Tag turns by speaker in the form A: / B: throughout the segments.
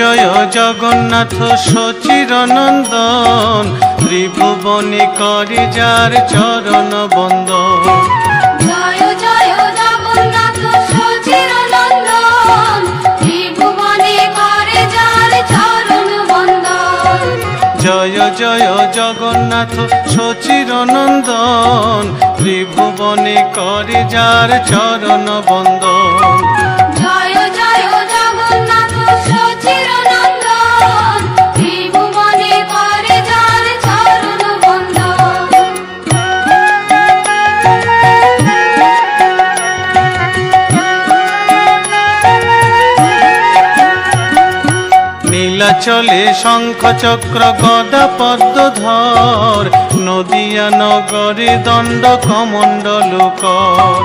A: জয় জগন্নাথ সচিরনন্দন, ত্রিভুবনে করে যার চরণ বন্দন।
B: জয় জয় জগন্নাথ সচিরনন্দন, ত্রিভুবনে করে যার চরণ বন্দন।
A: জয় জয় জগন্নাথ সচিরনন্দন, ত্রিভুবনে করে যার চরণ বন্দন।
B: জয় জয় জগন্নাথ সচিরনন্দন, ত্রিভুবনে করে যার চরণ বন্দন।
A: নীলাচলে শঙ্খ চক্র গদা পদ্মধর, নদিয়া নগরে দণ্ড কমণ্ডল কর।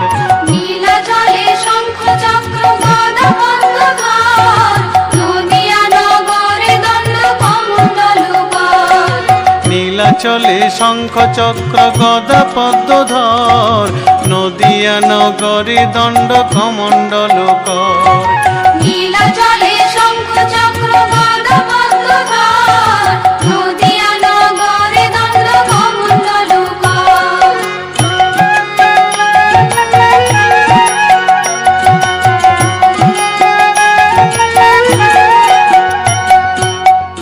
B: নীলাচলে শঙ্খ চক্র গদা পদ্মধর, নদিয়া নগরে দণ্ড কমণ্ডল কর।
A: নীলাচলে শঙ্খ চক্র গদা পদ্মধর, নদিয়া নগরে দণ্ড কমণ্ডল কর।
B: নীলাচলে শঙ্খ চক্র গদা পদ্মধর, নদিয়া নগরে দণ্ড কমণ্ডল কর।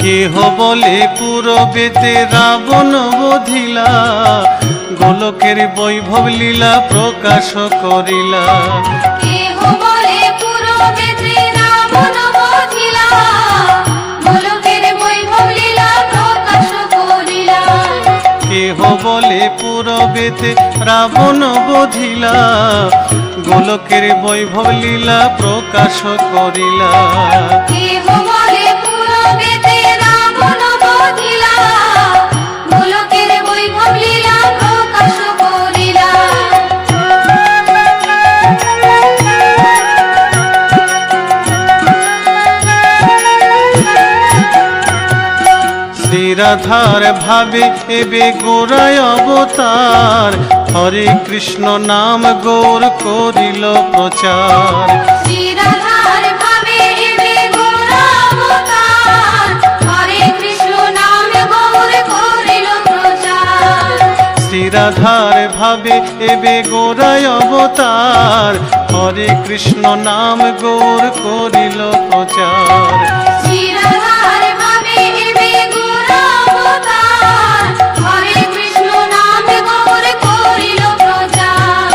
A: কেহ বলে পূরবেতে রাবণ বধিলা, গোলকের বৈভব লীলা প্রকাশ করিলা।
B: কেহ বলে পূরবেতে রাবণ বধিলা, গোলকের বৈভব লীলা প্রকাশ করিলা।
A: কেহ বলে পূরবেতে রাবণ বধিলা, গোলকের বৈভব লীলা প্রকাশ করিলা।
B: কেহ বলে পূরবেতে রাবণ বধিলা, গোলকের বৈভব লীলা প্রকাশ করিলা।
A: শ্রীরাধার ভাবে এবে গোরায় অবতার, হরে কৃষ্ণ নাম গৌর করিল প্রচার।
B: শ্রীরাধার ভাবে এবে গোরা অবতার, হরে কৃষ্ণ নাম গৌর করিল প্রচার।
A: শ্রীরাধার ভাবে এবে গোরায় অবতার, হরে কৃষ্ণ নাম গৌর করিল প্রচার।
B: শ্রীরাধার ভাবে এবে গোরা অবতার, হরে কৃষ্ণ নাম গৌর করিল প্রচার।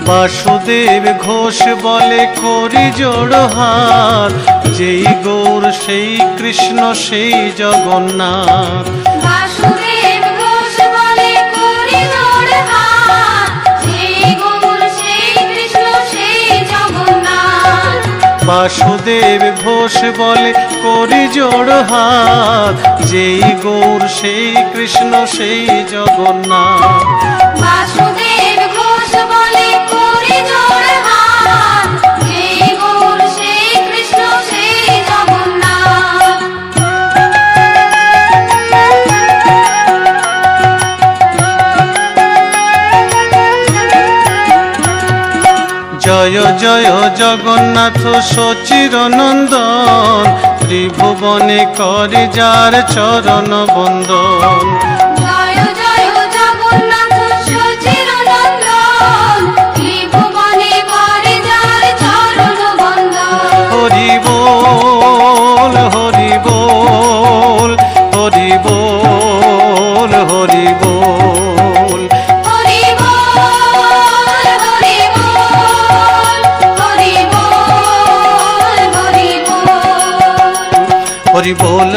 A: বাসুদেব ঘোষ বলে করি জোড়হাত, যেই গৌর সেই কৃষ্ণ সেই জগন্নাথ।
B: বাসুদেব ঘোষ বলে করি জোড়হাত, সেই গৌর সেই কৃষ্ণ সেই জগন্নাথ।
A: বাসুদেব ঘোষ বলে করি জোড়হাত, যেই গৌর সেই কৃষ্ণ সেই জগন্নাথ।
B: বাসুদেব ঘোষ বলে করি জোড়হাত, সেই গৌর সেই কৃষ্ণ সেই জগন্নাথ।
A: জয় জয় জগন্নাথ সচিরনন্দন, ত্রিভুবনে করে যার চরণ বন্দন।
B: জয় জয় জগন্নাথ সচিরনন্দন, ত্রিভুবনে করে যার চরণ বন্দন।
A: হরি বল হরি বল, হরি বল হরি বল।
B: হরি বল হরি বল, হরি বল হরি বল।
A: হরি বল